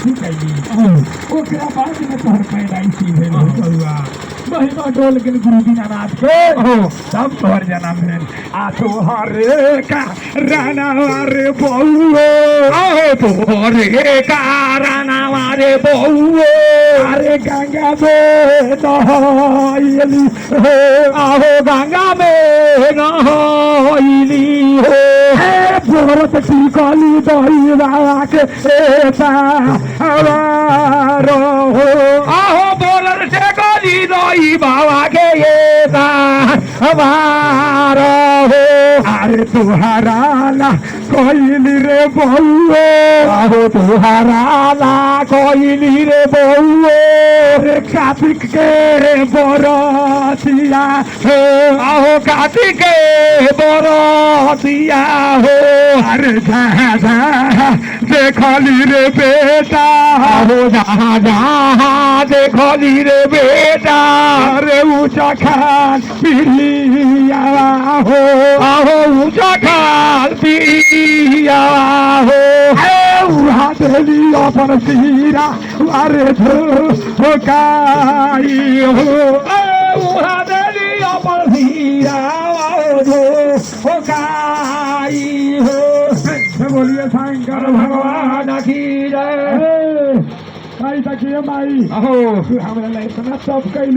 ठीक है जी ओकरा बाद में तोहर पैदाइशी भेल हो बउआ महिमा डोल गेल गुरु दीनानाथ के सब तोहर जन्म भेल आ तोहरे का राना रे बउआ तोहरे का राना रे बउआ अरे गंगा में नहाइली हो आहो गंगा में नहाइली हो भरत टिकली दही के रो आहो बोलर से गली दही बाबा के ये हमारा हो अरे तुहरा ला कोइली रे बउए आहो तुहरा ला कोइली रे बउए रे कार्तिक के बरतिया हो आहो कार्तिक के बरतिया हो अरे जहाँ देखली रे बेटा हो जहाँ जहाँ देखली रे बेटा अरे ऊँचा खाल पिया हो आहो ऊँचा खाल पिया हो उड़ा देली अपन सीरा अरे धोकाई हो उड़ा देली अपन सीरा धोकाई हो बोलिए शंकर भगवान की जय माई तकिए माई अहो हमरा इतना सब कई